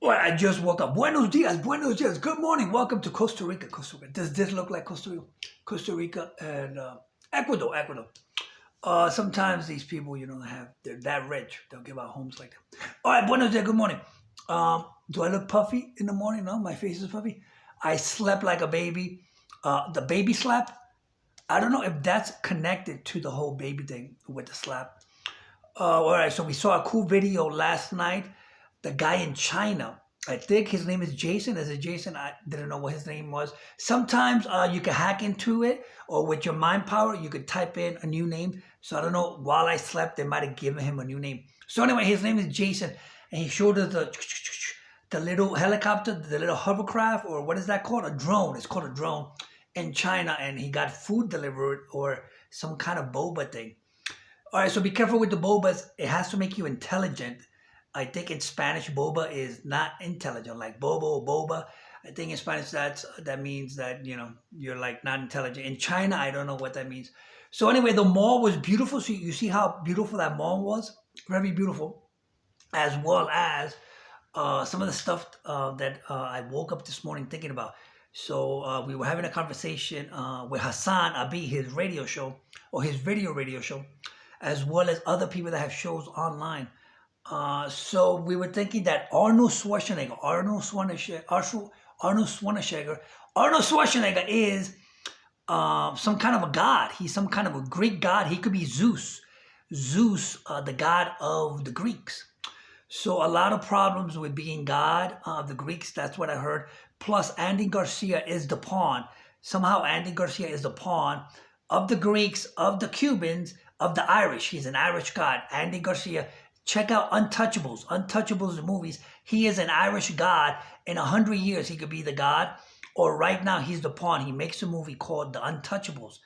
Well, I just woke up. Buenos dias, buenos dias. Good morning. Welcome to Costa Rica, Costa Rica. Does this look like Costa Rica? Costa Rica and Ecuador, Ecuador. Sometimes these people, they're that rich. They'll give out homes like that. All right, buenos dias. Good morning. Do I look puffy in the morning? No, my face is puffy. I slept like a baby. The baby slap. I don't know if that's connected to the whole baby thing with the slap. All right, so we saw a cool video last night. The guy in China, I think his name is Jason. Is it Jason? I didn't know what his name was. Sometimes you can hack into it, or with your mind power, you could type in a new name. So I don't know. While I slept, they might have given him a new name. So anyway, his name is Jason, and he showed us the little helicopter, the little hovercraft, or what is that called? A drone. It's called a drone in China, and he got food delivered or some kind of boba thing. All right, so be careful with the bobas. It has to make you intelligent. I think in Spanish, boba is not intelligent, like bobo or boba. I think in Spanish that means that you're like not intelligent. In China, I don't know what that means. So anyway, the mall was beautiful. So you see how beautiful that mall was, very beautiful, as well as some of the stuff that I woke up this morning thinking about. So we were having a conversation with Hassan Abi, his radio show or his video radio show, as well as other people that have shows online. So we were thinking that Arnold Schwarzenegger is some kind of a god. He's some kind of a Greek god. He could be Zeus, the god of the Greeks. So a lot of problems with being god of the Greeks. That's what I heard. Plus, Andy Garcia is the pawn. Somehow, Andy Garcia is the pawn of the Greeks, of the Cubans, of the Irish. He's an Irish god. Andy Garcia. Check out Untouchables. Untouchables, the movies. He is an Irish god. In 100 years, he could be the god. Or right now, he's the pawn. He makes a movie called The Untouchables.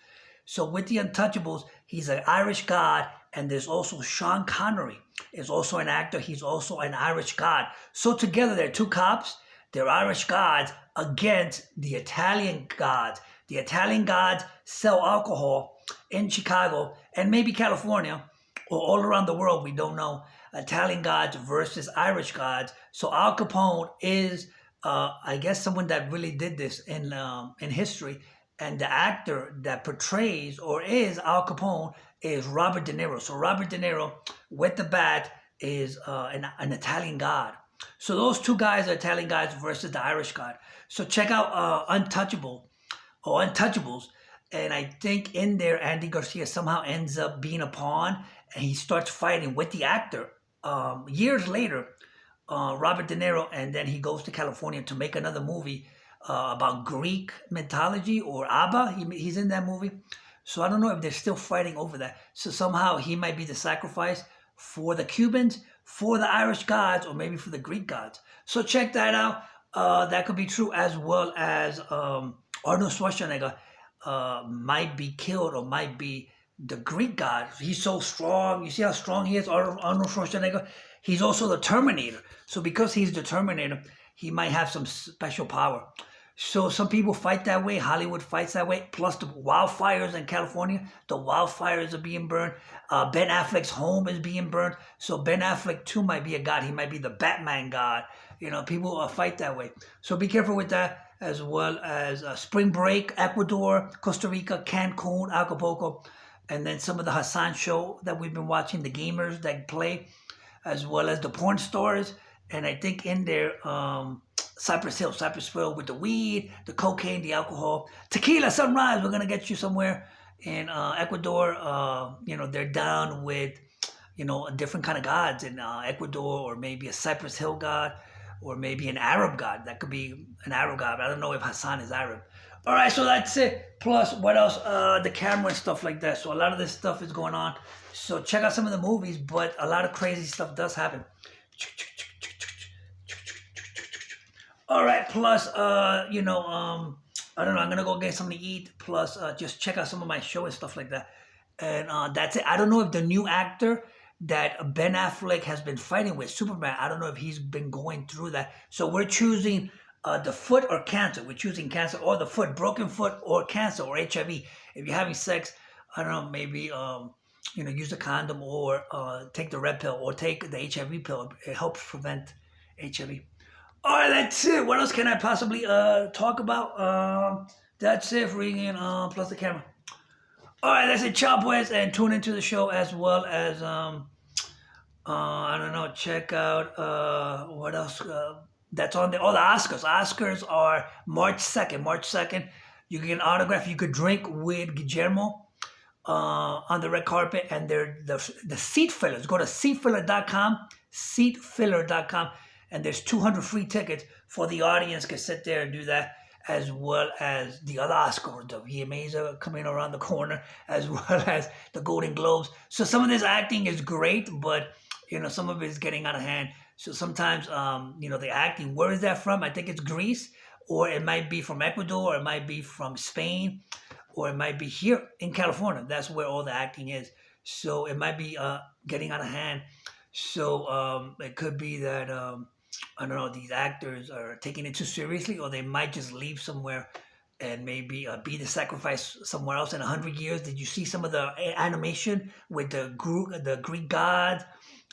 So with The Untouchables, he's an Irish god. And there's also Sean Connery. Is also an actor. He's also an Irish god. So together, they're two cops. They're Irish gods against the Italian gods. The Italian gods sell alcohol in Chicago and maybe California, or all around the world, we don't know. Italian gods versus Irish gods. So Al Capone is, I guess, someone that really did this in history. And the actor that portrays or is Al Capone is Robert De Niro. So Robert De Niro, with the bat, is an Italian god. So those two guys are Italian gods versus the Irish god. So check out Untouchable or Untouchables. And I think in there, Andy Garcia somehow ends up being a pawn, and he starts fighting with the actor. Years later, Robert De Niro, and then he goes to California to make another movie about Greek mythology or Abba. He's in that movie. So I don't know if they're still fighting over that. So somehow he might be the sacrifice for the Cubans, for the Irish gods, or maybe for the Greek gods. So check that out. That could be true, as well as Arnold Schwarzenegger might be killed or might be the Greek god. He's so strong. You see how strong he is, Arnold Schwarzenegger? He's also the Terminator. So because he's the Terminator, he might have some special power. So some people fight that way. Hollywood fights that way. Plus the wildfires in California. The wildfires are being burned. Ben Affleck's home is being burned. So Ben Affleck too might be a god. He might be the Batman god. People fight that way. So be careful with that, as well as Spring Break, Ecuador, Costa Rica, Cancun, Acapulco, and then some of the Hassan show that we've been watching, the gamers that play, as well as the porn stars. And I think in there, Cypress Hill with the weed, the cocaine, the alcohol, tequila, sunrise. We're going to get you somewhere in Ecuador. They're down with, a different kind of gods in Ecuador, or maybe a Cypress Hill god, or maybe an Arab god. That could be an Arab god. I don't know if Hassan is Arab. All right, so that's it. Plus, what else? The camera and stuff like that. So a lot of this stuff is going on. So check out some of the movies, but a lot of crazy stuff does happen. All right, plus, I don't know, I'm going to go get something to eat. Plus, just check out some of my show and stuff like that. And that's it. I don't know if the new actor that Ben Affleck has been fighting with, Superman, I don't know if he's been going through that. So we're choosing the foot or cancer. We're choosing cancer or the foot, broken foot or cancer or HIV. If you're having sex, I don't know, maybe, use a condom or take the red pill or take the HIV pill. It helps prevent HIV. All right, that's it. What else can I possibly talk about? That's it, freaking plus the camera. All right, that's it, ciao pues, and tune into the show as well as I don't know, check out what else that's on there. Oh, the Oscars. Oscars are March 2nd. March 2nd. You can get an autograph. You could drink with Guillermo on the red carpet, and they're the seat fillers. Go to seatfiller.com, seatfiller.com, and there's 200 free tickets for the audience can sit there and do that, as well as the other Oscars. The VMAs are coming around the corner, as well as the Golden Globes. So some of this acting is great, but some of it is getting out of hand. So sometimes, the acting, where is that from? I think it's Greece, or it might be from Ecuador, or it might be from Spain, or it might be here in California. That's where all the acting is. So it might be getting out of hand. So it could be that, I don't know, these actors are taking it too seriously, or they might just leave somewhere and maybe be the sacrifice somewhere else in 100 years. Did you see some of the animation with the Greek gods,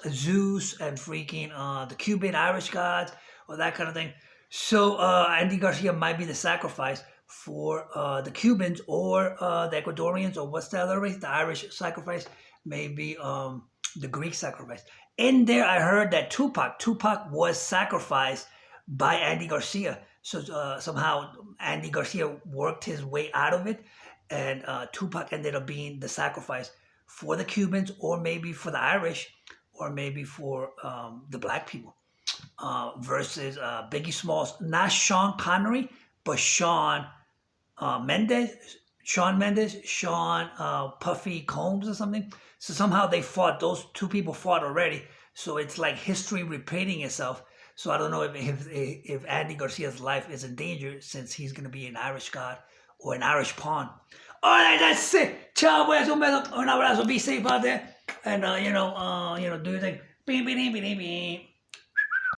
Zeus, and freaking the Cuban Irish gods, or that kind of thing? So Andy Garcia might be the sacrifice for the Cubans or the Ecuadorians, or what's the other race? The Irish sacrifice, maybe the Greek sacrifice. In there, I heard that Tupac was sacrificed by Andy Garcia. So somehow Andy Garcia worked his way out of it, and Tupac ended up being the sacrifice for the Cubans, or maybe for the Irish, or maybe for the black people. Versus Biggie Smalls, not Sean Connery, but Sean Mendes, Sean Puffy Combs or something. So somehow they fought. Those two people fought already. So it's like history repeating itself. So I don't know if Andy Garcia's life is in danger, since he's going to be an Irish god or an Irish pawn. All right, that's it. Ciao, pues, un beso, un abrazo. Be safe out there, and do your thing. Beep, beep, beep, beep, beep.